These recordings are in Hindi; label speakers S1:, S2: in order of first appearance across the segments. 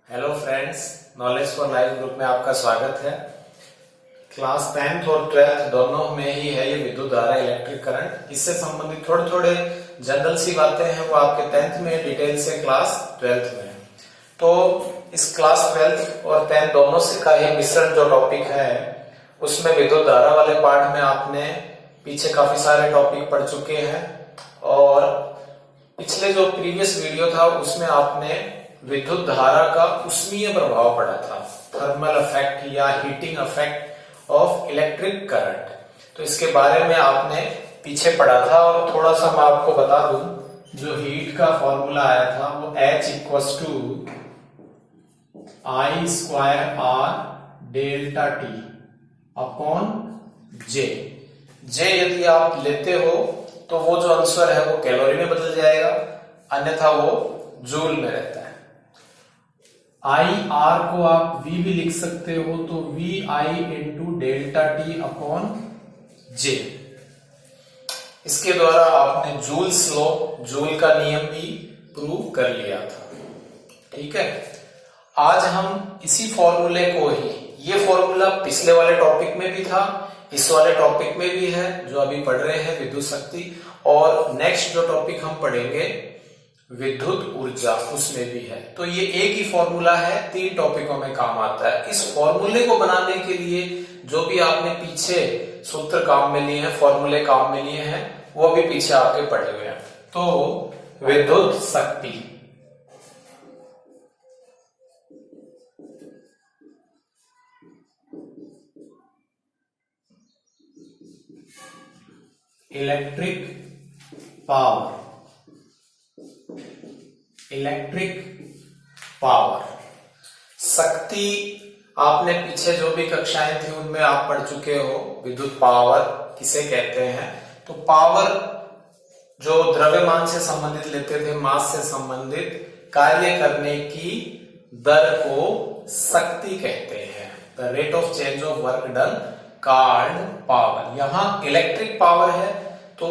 S1: Hello friends, knowledge for life group में आपका स्वागत है। क्लास 10th और 12th दोनों में ही है ये विद्युत धारा, इलेक्ट्रिक करंट। इससे संबंधित थोड़े थोड़े जनरल सी बातें हैं वो आपके 10th में डिटेल से क्लास 12th में है। तो इस क्लास 12th और 10th दोनों से का ये मिश्रण जो टॉपिक है उसमें विद्युत धारा वाले पार्ट में आपने पीछे काफी सारे टॉपिक पढ़ चुके हैं और पिछले जो प्रीवियस वीडियो था उसमें आपने विद्युत धारा का उष्मीय प्रभाव पढ़ा था, थर्मल इफेक्ट या heating effect of electric current. तो इसके बारे में आपने पीछे पढ़ा था और थोड़ा सा मैं आपको बता दूं, जो हीट का फॉर्मूला आया था वो H = I² delta T upon J। यदि आप लेते हो तो वो जो आंसर है वो कैलोरी में बदल जाएगा, अन्यथा वो जूल में रहता है। IR को आप V भी लिख सकते हो, तो VI into delta T upon J। इसके द्वारा आपने जूल्स लॉ, जूल का नियम भी प्रूव कर लिया था। ठीक है, आज हम इसी फॉर्मूले को ही, ये फॉर्मूला पिछले वाले टॉपिक में भी था, इस वाले टॉपिक में भी है जो अभी पढ़ रहे हैं विद्युत शक्ति, और नेक्स्ट जो टॉपिक हम पढ़ेंगे विद्युत ऊर्जा उसमें भी है। तो ये एक ही फॉर्मूला है, 3 टॉपिकों में काम आता है। इस फॉर्मूले को बनाने के लिए जो भी आपने पीछे सूत्र काम में लिए हैं, फॉर्मूले काम में लिए हैं, वो भी पीछे आपके पढ़े हुए हैं। तो विद्युत शक्ति, इलेक्ट्रिक पावर, शक्ति आपने पीछे जो भी कक्षाएं थी उनमें आप पढ़ चुके हो, विद्युत पावर किसे कहते हैं। तो पावर जो द्रव्यमान से संबंधित लेते थे, मास से संबंधित कार्य करने की दर को शक्ति कहते हैं। The rate of change of work done called power. यहां इलेक्ट्रिक पावर है तो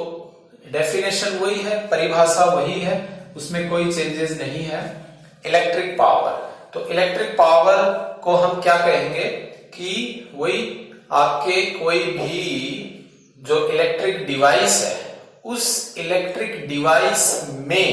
S1: डेफिनेशन वही है, परिभाषा वही है, उसमें कोई चेंजेस नहीं है। इलेक्ट्रिक पावर, तो इलेक्ट्रिक पावर को हम क्या कहेंगे कि वही आपके कोई भी जो इलेक्ट्रिक डिवाइस है उस इलेक्ट्रिक डिवाइस में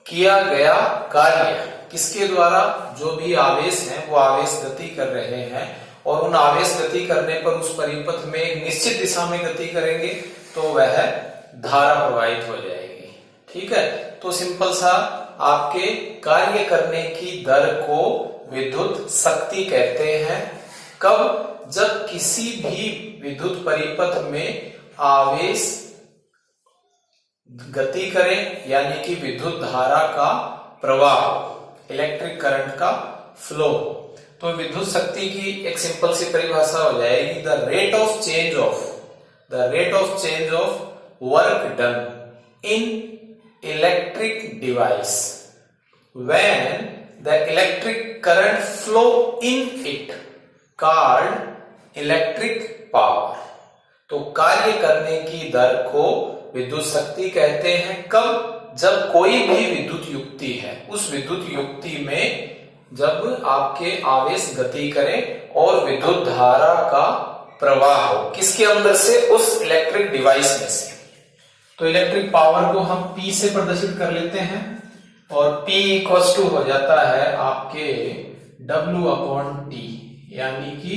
S1: किया गया कार्य, किसके द्वारा, जो भी आवेश हैं वो आवेश गति कर रहे हैं और उन आवेश गति करने पर उस परिपथ में एक निश्चित दिशा में गति करेंगे तो वह धारा प्रवाहित हो जाएगी। ठीक है, तो सिंपल सा आपके कार्य करने की दर को विद्युत शक्ति कहते हैं। कब? जब किसी भी विद्युत परिपथ में आवेश गति करे, यानी कि विद्युत धारा का प्रवाह, इलेक्ट्रिक करंट का फ्लो। तो विद्युत शक्ति की एक सिंपल सी परिभाषा हो जाएगी, the rate of change of work done in electric device when the electric current flow in it called electric power। तो कार्य करने की दर को विद्युत शक्ति कहते हैं। कब? जब कोई भी विद्युत युक्ति है, उस विद्युत युक्ति में जब आपके आवेश गति करें और विद्युत धारा का प्रवाह हो, किसके अंदर से, उस इलेक्ट्रिक डिवाइस में से। तो इलेक्ट्रिक पावर को हम P से प्रदर्शित कर लेते हैं और P इक्वल हो जाता है आपके W/T, यानी कि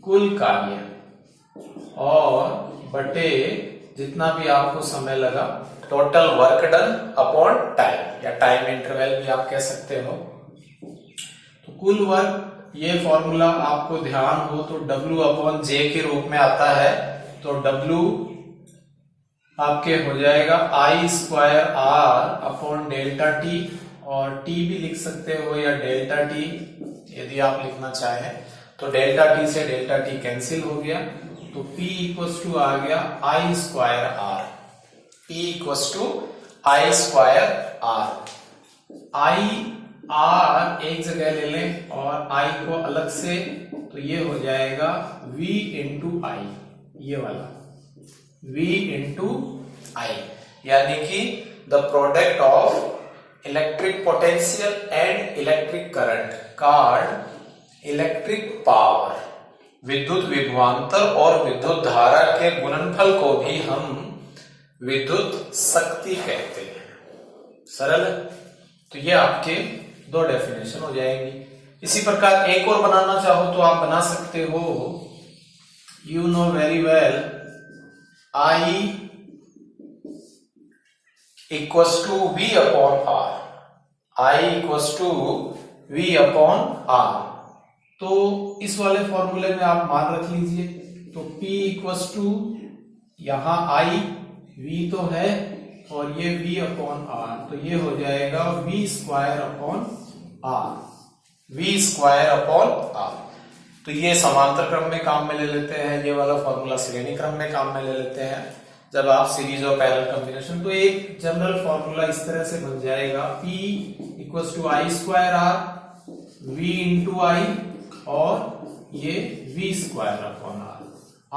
S1: कुल कार्य और बटे जितना भी आपको समय लगा, total work done upon time, या टाइम इंटरवल भी आप कह सकते हो। तो कुल वर्क, ये फॉर्मूला आपको ध्यान हो तो W/J के रूप में आता है। तो W आपके हो जाएगा I² अपॉन डेल्टा टी, और T भी लिख सकते हो या डेल्टा टी यदि आप लिखना चाहें। तो डेल्टा टी से डेल्टा टी कैंसिल हो गया, तो P इक्वल आ गया I²R। P equal I²R। I एक जगह ले लें और I को अलग से, तो ये हो जाएगा V इंटू I, ये वाला V इंटू I, यानी कि the product of electric potential and electric current called electric power. विद्युत विभवांतर और विद्युत धारा के गुणनफल को भी हम विद्युत शक्ति कहते हैं। सरल है। तो ये आपके दो डेफिनेशन हो जाएंगी। इसी प्रकार एक और बनाना चाहो तो आप बना सकते हो। You know very well I equals to V upon R। I equals to V upon R। तो इस वाले फॉर्मूले में आप मान रख लीजिए। तो P इक्वस टू यहां I V तो है और ये V अपॉन R, तो ये हो जाएगा V square upon R। V square upon R। तो ये समांतर क्रम में काम में ले लेते हैं, ये वाला फॉर्मूला श्रेणी क्रम में काम में ले लेते हैं जब आप सीरीज और पैरेलल कॉम्बिनेशन। तो एक जनरल फॉर्मूला इस तरह से बन जाएगा P equals to I square R, V into I और ये V square upon R।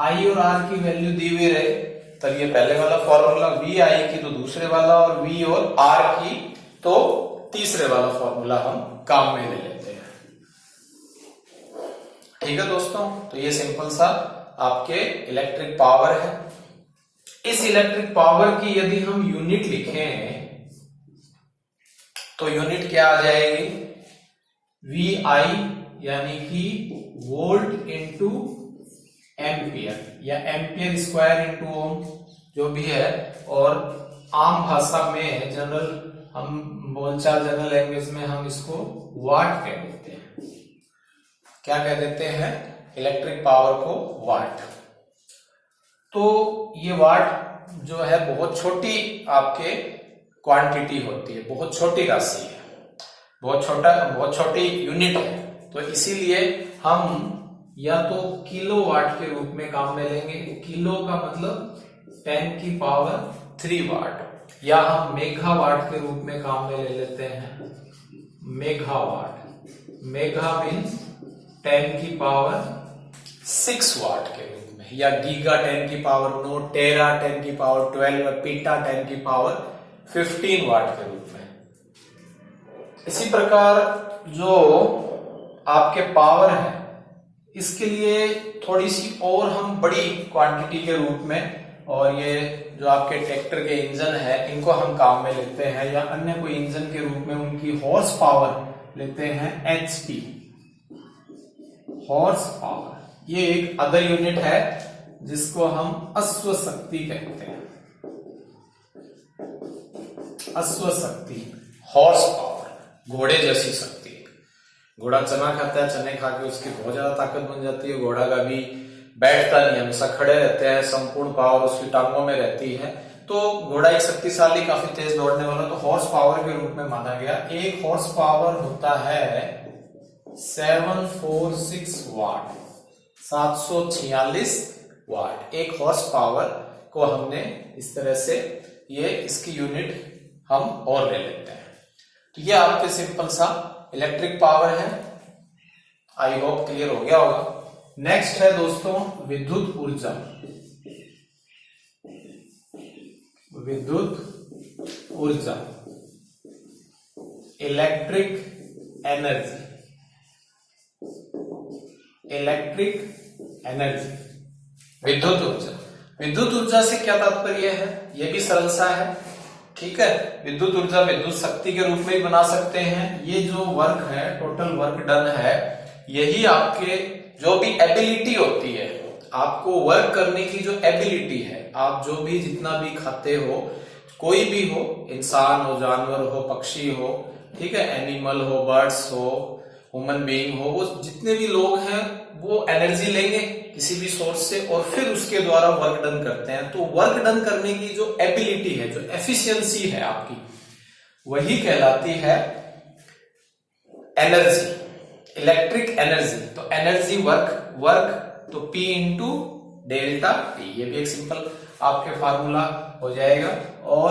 S1: I और R की वैल्यू दी हुई रहे तब ये पहले वाला फॉर्मूला, V I की तो दूसरे वाला और V और R की तो तीसरे वाला फॉर्मूला हम काम में ले लेते हैं। ठीक है दोस्तों, तो ये सिंपल सा आपके इलेक्ट्रिक पावर है। इस इलेक्ट्रिक पावर की यदि हम यूनिट लिखें तो यूनिट क्या आ जाएगी? VI यानी कि वोल्ट इंटू एम्पियर या एम्पियर स्क्वायर इंटू ओम जो भी है, और आम भाषा में जनरल हम बोलचाल जनरल लैंग्वेज में हम इसको वाट कह देते हैं। क्या कह देते हैं? इलेक्ट्रिक पावर को वाट। तो ये वाट जो है बहुत छोटी आपके क्वांटिटी होती है, बहुत छोटी राशि है, बहुत छोटी यूनिट है। तो इसीलिए हम या तो किलो वाट के रूप में काम में लेंगे। किलो का मतलब 10 की पावर 3 वाट, या हम मेगावाट के रूप में काम में ले लेते हैं मेगावाट। मेगा मीन्स 10 की पावर 6 वाट के रूप में, या गीगा 10 की पावर 9, टेरा 10 की पावर 12, पीटा 10 की पावर 15 वाट के रूप में। इसी प्रकार जो आपके पावर है इसके लिए थोड़ी सी और हम बड़ी क्वांटिटी के रूप में, और ये जो आपके ट्रैक्टर के इंजन है इनको हम काम में लेते हैं, या अन्य कोई इंजन के रूप में उनकी हॉर्स पावर लेते हैं HP, हॉर्स पावर। ये एक अदर यूनिट है जिसको हम अश्व शक्ति कहते हैं। अश्व शक्ति, हॉर्स पावर, घोड़े जैसी शक्ति। घोड़ा चना खाता है, चने खा के उसकी बहुत ज्यादा ताकत बन जाती है। घोड़ा का भी बैठता नहीं, हमेशा खड़े रहते हैं, संपूर्ण पावर उसकी टांगों में रहती है। तो घोड़ा एक शक्तिशाली, काफी तेज दौड़ने वाला, तो हॉर्स पावर के रूप में माना गया। एक हॉर्स पावर होता है 746 वाट, 746 वाट। एक हॉर्स पावर को हमने इस तरह से, ये इसकी यूनिट हम और ले लेते हैं। तो ये आपके सिंपल सा इलेक्ट्रिक पावर है। आई होप क्लियर हो गया होगा। नेक्स्ट है दोस्तों विद्युत ऊर्जा। विद्युत ऊर्जा, इलेक्ट्रिक एनर्जी। इलेक्ट्रिक एनर्जी, विद्युत ऊर्जा। विद्युत ऊर्जा से क्या तात्पर्य है? यह भी सरल सा है। ठीक है, विद्युत ऊर्जा विद्युत शक्ति के रूप में ही बना सकते हैं। ये जो वर्क है, टोटल वर्क डन है, यही आपके जो भी एबिलिटी होती है, आपको वर्क करने की जो एबिलिटी है, आप जो भी जितना भी खाते हो, कोई भी हो, इंसान हो, जानवर हो, पक्षी हो, ठीक है, एनिमल हो, बर्ड्स हो, ह्यूमन बीइंग हो, वो जितने भी लोग हैं वो एनर्जी लेंगे किसी भी सोर्स से और फिर उसके द्वारा वर्क डन करते हैं। तो वर्क डन करने की जो एबिलिटी है, जो एफिशिएंसी है आपकी, वही कहलाती है एनर्जी, इलेक्ट्रिक एनर्जी। तो एनर्जी वर्क तो P इंटू डेल्टा T, ये भी एक सिंपल आपके फार्मूला हो जाएगा। और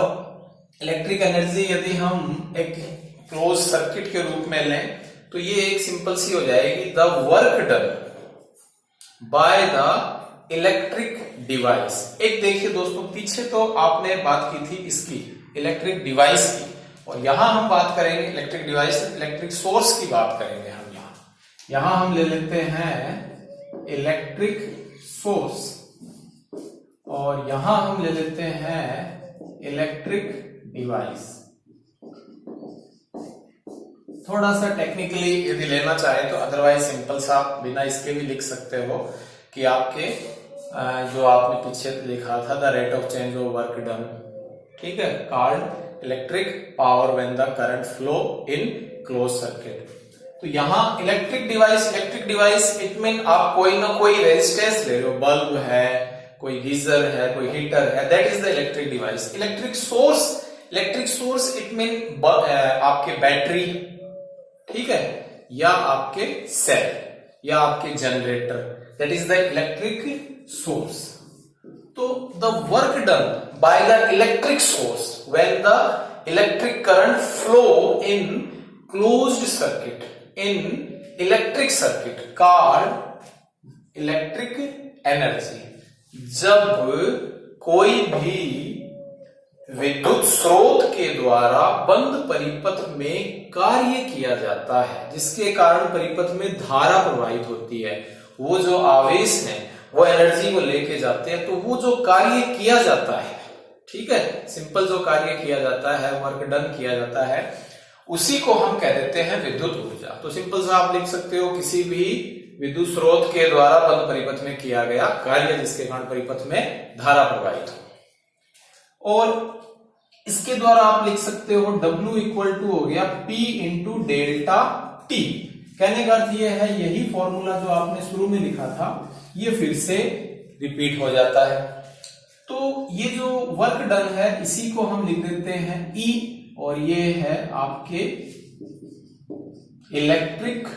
S1: इलेक्ट्रिक एनर्जी यदि हम एक क्लोज सर्किट के रूप में लें तो ये एक सिंपल सी हो जाएगी, the work done by the electric device. एक देखिए दोस्तों, पीछे तो आपने बात की थी इसकी, इलेक्ट्रिक डिवाइस की, और यहां हम बात करेंगे इलेक्ट्रिक डिवाइस, इलेक्ट्रिक सोर्स की बात करेंगे हम यहां हम ले लेते हैं इलेक्ट्रिक सोर्स और यहां हम ले लेते हैं इलेक्ट्रिक डिवाइस। थोड़ा सा टेक्निकली यदि लेना चाहे तो, अदरवाइज सिंपल सा बिना इसके भी लिख सकते हो कि आपके जो आपने पीछे लिखा था the rate of change of work done, ठीक है, called electric power when the current flow in close circuit. तो यहां इलेक्ट्रिक डिवाइस इट मीन आप कोई ना कोई रेजिस्टेंस ले लो, बल्ब है, कोई गीजर है, कोई हीटर है, that is the electric device. Electric source it mean आपके बैटरी, ठीक है, या आपके सेल या आपके generator, that is the electric source. तो the work done by the electric source when the electric current flow in closed circuit in electric circuit called electric energy. जब कोई भी विद्युत स्रोत के द्वारा बंद परिपथ में कार्य किया जाता है, जिसके कारण परिपथ में धारा प्रवाहित होती है, वो जो आवेश है वो एनर्जी को लेके जाते हैं, तो वो जो कार्य किया जाता है, ठीक है, सिंपल जो कार्य किया जाता है, वर्क डन किया जाता है, उसी को हम कह देते हैं विद्युत ऊर्जा। तो सिंपल सा आप लिख सकते हो किसी भी विद्युत स्रोत के द्वारा बंद परिपथ में किया गया कार्य जिसके कारण परिपथ में धारा प्रवाहित हो। और इसके द्वारा आप लिख सकते हो W इक्वल टू हो गया P इंटू डेल्टा T। कहने का अर्थ यह है, यही फॉर्मूला जो आपने शुरू में लिखा था ये फिर से रिपीट हो जाता है। तो ये जो वर्क डन है इसी को हम लिख देते हैं E, और ये है आपके इलेक्ट्रिक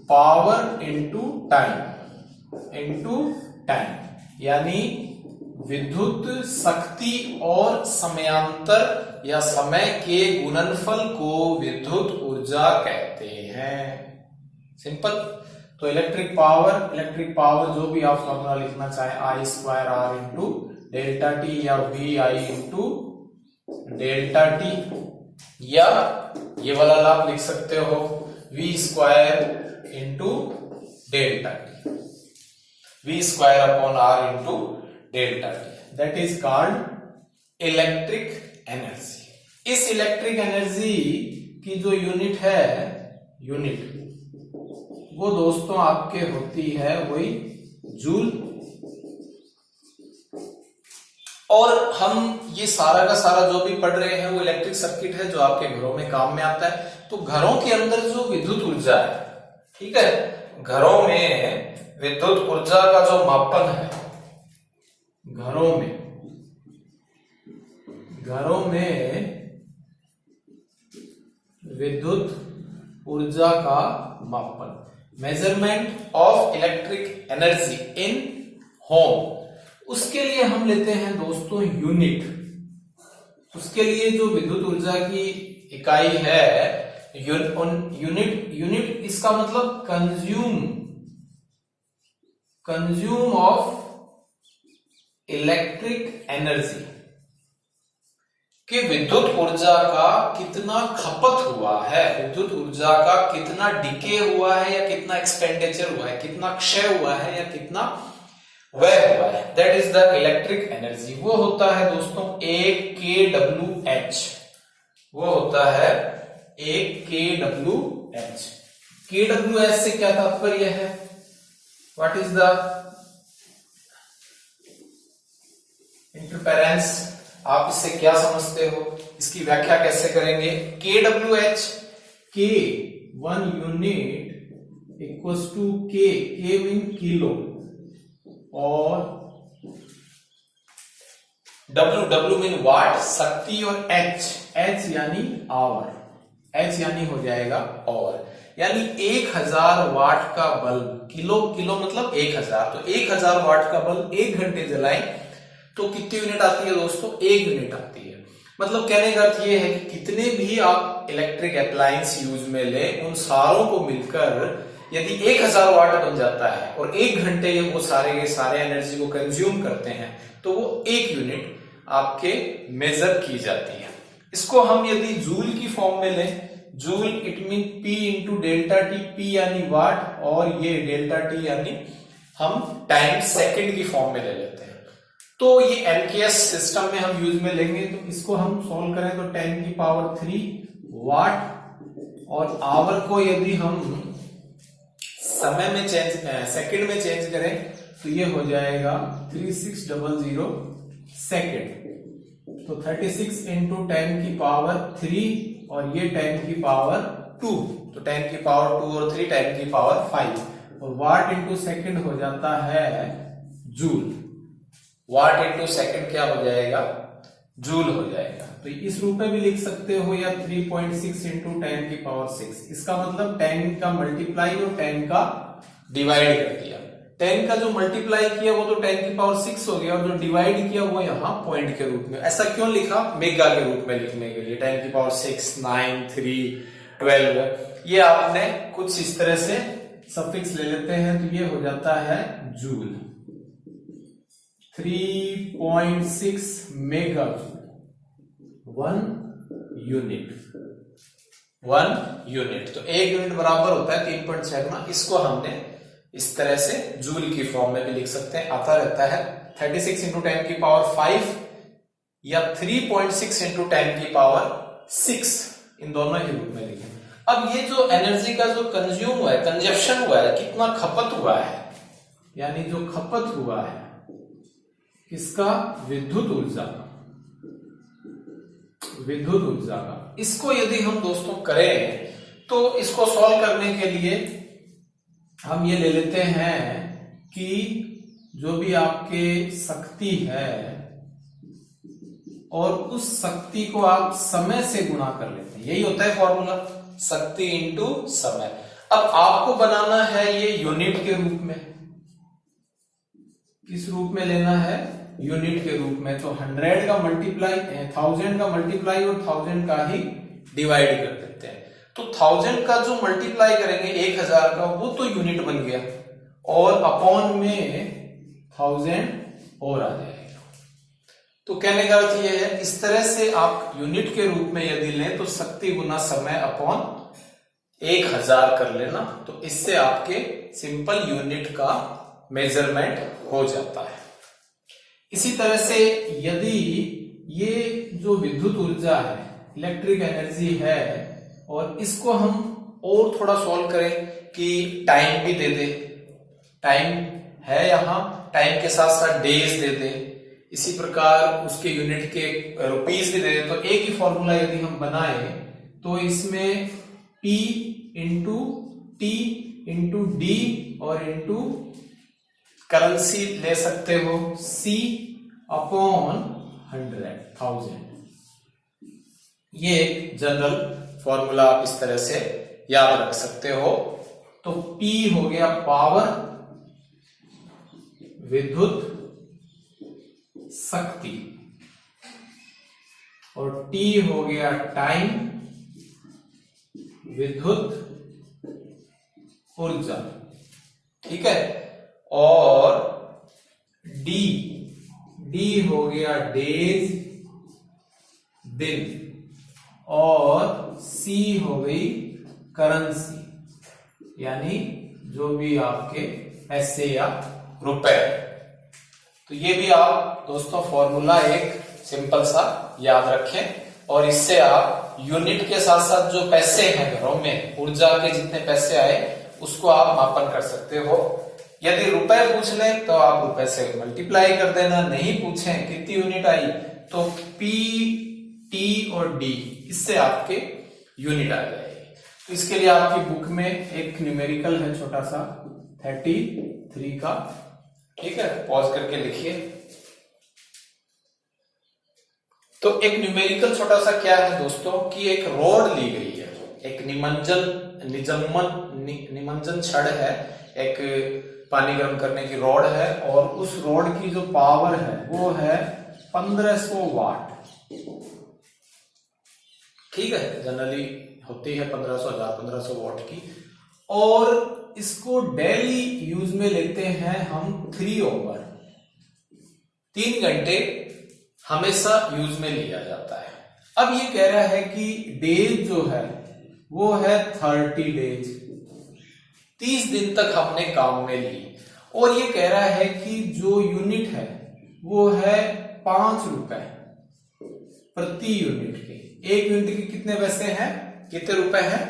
S1: पावर इनटू टाइम, यानी विद्युत शक्ति और समयांतर या समय के गुणनफल को विद्युत ऊर्जा कहते हैं। सिंपल। तो इलेक्ट्रिक पावर जो भी आप फॉर्मूला लिखना चाहे, I square R into delta T या V I into delta T, या ये वाला आप लिख सकते हो V square into delta T, V square upon R into delta T, that is called electric energy. इस इलेक्ट्रिक एनर्जी की जो यूनिट वो दोस्तों आपके होती है वही जूल। और हम ये सारा का सारा जो भी पढ़ रहे हैं वो इलेक्ट्रिक सर्किट है जो आपके घरों में काम में आता है। तो घरों के अंदर जो विद्युत ऊर्जा है, ठीक है, घरों में विद्युत ऊर्जा का जो मापन है, घरों में विद्युत ऊर्जा का मापन, measurement of electric energy in home, उसके लिए हम लेते हैं दोस्तों यूनिट। उसके लिए जो विद्युत ऊर्जा की इकाई है यूनिट, इसका मतलब कंज्यूम ऑफ इलेक्ट्रिक एनर्जी, कि विद्युत ऊर्जा का कितना खपत हुआ है, विद्युत ऊर्जा का कितना डिके हुआ है या कितना एक्सपेंडिचर हुआ है, कितना क्षय हुआ है या कितना व्यय हुआ है, that is the electric energy. वो होता है दोस्तों 1 kWh, वो होता है 1 kWh। kWh से क्या तात्पर्य है, व्हाट इज द इंटरफेरेंस, आप इससे क्या समझते हो, इसकी व्याख्या कैसे करेंगे। kWh, k 1 unit equals to k mean kilo, और W मीन वाट, शक्ति, और H यानी आवर, H यानी हो जाएगा और, यानी 1000 वाट का बल्ब, किलो मतलब 1000, तो 1000 वाट का बल्ब 1 घंटे जलाएं तो कितनी यूनिट आती है दोस्तों, 1 यूनिट आती है। मतलब कहने का अर्थ ये है कि कितने भी आप इलेक्ट्रिक अप्लायंस यूज में ले, उन सारों को मिलकर यदि 1000 वाट बन जाता है और 1 घंटे वो सारे के सारे एनर्जी को कंज्यूम करते हैं, तो वो 1 यूनिट आपके मेजर की जाती है। इसको हम यदि जूल की फॉर्म में लें, joule it mean P into delta T, P यानी वाट और ये डेल्टा टी यानी हम टाइम सेकंड की फॉर्म में ले लेते हैं। तो ये एमकेएस सिस्टम में हम यूज में लेंगे, तो इसको हम सॉल्व करें तो 10 की पावर 3 वाट और आवर को यदि हम समय में चेंज सेकंड में चेंज करें तो ये हो जाएगा 3600 सेकंड। तो 36 इंटू 10 की पावर 3 और ये 10 की पावर 2, तो 10 की पावर 2 और 3 10 की पावर 5 और वाट इंटू सेकंड हो जाता है जूल। वाट इंटू सेकंड क्या हो जाएगा, जूल हो जाएगा। तो इस रूप में भी लिख सकते हो या 3.6 इंटू 10 की पावर 6। इसका मतलब 10 का मल्टीप्लाई और 10 का डिवाइड कर दिया। 10 का जो मल्टीप्लाई किया वो तो 10 की पावर 6 हो गया और जो डिवाइड किया वो यहाँ पॉइंट के रूप में। ऐसा क्यों लिखा, मेगा के रूप में लिखने के लिए। 10 की पावर 6, 9, 3, 12 ये आपने कुछ इस तरह से सफिक्स ले लेते हैं तो ये हो जाता है जूल। 3.6 mega joule, 1 unit. तो 1 यूनिट बराबर होता है 3.6 गुना। इसको हमने इस तरह से जूल की फॉर्म में भी लिख सकते हैं, आता रहता है 36 इंटू 10 की पावर 5 या 3.6 इंटू 10 की पावर 6, इन दोनों ही रूप में लिखें। अब ये जो एनर्जी का जो कंज्यूम हुआ है, कंजप्शन हुआ है, कितना खपत हुआ है, यानी जो खपत हुआ है किसका, विद्युत ऊर्जा का, इसको यदि हम दोस्तों करें तो इसको सॉल्व करने के लिए हम ये ले लेते हैं कि जो भी आपके शक्ति है और उस शक्ति को आप समय से गुणा कर लेते हैं। यही होता है फॉर्मूला, शक्ति इंटू समय। अब आपको बनाना है ये यूनिट के रूप में। किस रूप में लेना है, यूनिट के रूप में। तो 100 का मल्टीप्लाई 1000 का मल्टीप्लाई और 1000 का ही डिवाइड कर देते हैं। तो 1000 का जो मल्टीप्लाई करेंगे 1000 का, वो तो यूनिट बन गया और अपॉन में 1000 और आ जाएगा। तो कहने का अर्थ यह है, इस तरह से आप यूनिट के रूप में यदि लें तो शक्ति गुना समय अपॉन 1000 कर लेना, तो इससे आपके सिंपल यूनिट का मेजरमेंट हो जाता है। इसी तरह से यदि ये जो विद्युत ऊर्जा है, इलेक्ट्रिक एनर्जी है, और इसको हम और थोड़ा सॉल्व करें कि टाइम भी दे दे, टाइम है यहाँ, टाइम के साथ साथ डेज दे दे, इसी प्रकार उसके यूनिट के रुपीस भी दे दे, तो एक ही फॉर्मूला यदि हम बनाए तो इसमें P into T into D और इंटू करेंसी ले सकते हो C अपॉन 100,000। ये एक जनरल फॉर्मूला आप इस तरह से याद रख सकते हो। तो P हो गया पावर, विद्युत शक्ति, और T हो गया टाइम, विद्युत ऊर्जा, ठीक है। और D हो गया डेज, दिन, और C हो गई करेंसी, यानी जो भी आपके पैसे या रुपए। तो ये भी आप दोस्तों फॉर्मूला एक सिंपल सा याद रखें और इससे आप यूनिट के साथ साथ जो पैसे हैं घरों में, ऊर्जा के जितने पैसे आए उसको आप मापन कर सकते हो। यदि रुपए पूछ लें तो आप रुपए से मल्टीप्लाई कर देना, नहीं पूछें कितनी यूनिट आई तो P, T और D, इससे आपके यूनिट आ जाएगी। तो इसके लिए आपकी बुक में एक न्यूमेरिकल है छोटा सा 33 का, ठीक है, पॉज करके लिखिए। तो एक न्यूमेरिकल छोटा सा क्या है दोस्तों कि एक रॉड ली गई है, एक निमज्जन छड़ है, एक पानी गर्म करने की रॉड है, और उस रॉड की जो पावर है वो है 1500 वाट, ठीक है, जनरली होती है 1500 वाट की। और इसको डेली यूज में लेते हैं हम 3 घंटे हमेशा यूज में लिया जाता है। अब ये कह रहा है कि डेज जो है वो है 30 डेज, 30 दिन तक हमने काम में ली, और ये कह रहा है कि जो यूनिट है वो है 5 रुपए प्रति यूनिट के। एक यूनिट के कितने पैसे हैं, कितने रुपए हैं,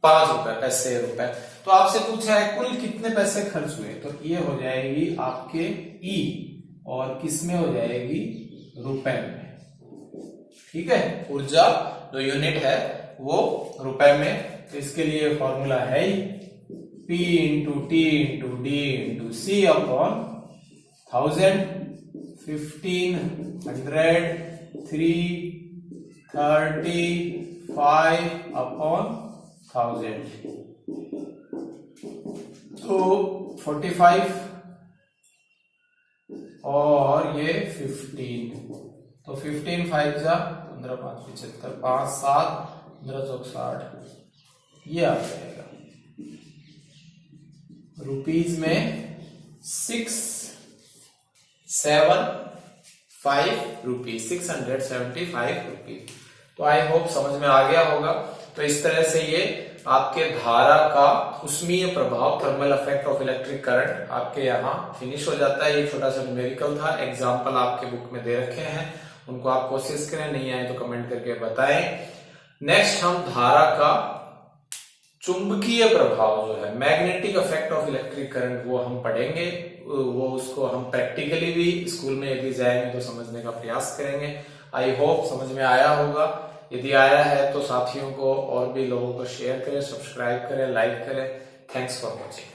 S1: 5 रुपए, पैसे रुपए। तो आपसे पूछा है कुल कितने पैसे खर्च हुए, तो ये हो जाएगी आपके ई, और किसमें हो जाएगी, रुपए में। ठीक है, ऊर्जा जो यूनिट है वो रुपए में। तो इसके लिए फॉर्मूला है ही P into T into D into C upon 1000, 1500, 335 upon 1000, तो 45 और ये 15, तो 15 5 जा 15 5 75 5 7 15 चौक 60, ये आ जाएगा रुपीज में 675 रुपीज, 675 रुपीज। तो आई होप समझ में आ गया होगा। तो इस तरह से ये आपके धारा का उष्मीय प्रभाव, thermal effect of electric current, आपके यहाँ फिनिश हो जाता है। ये छोटा सा न्यूमेरिकल था, एग्जाम्पल आपके बुक में दे रखे हैं, उनको आप कोशिश करें, नहीं आए तो कमेंट करके बताएं। नेक्स्ट हम धारा का चुंबकीय प्रभाव जो है, magnetic effect of electric current, वो हम पढ़ेंगे। वो उसको हम प्रैक्टिकली भी स्कूल में यदि जाएंगे तो समझने का प्रयास करेंगे। आई होप समझ में आया होगा। यदि आया है तो साथियों को और भी लोगों को शेयर करें, सब्सक्राइब करें, लाइक करें। Thanks for watching.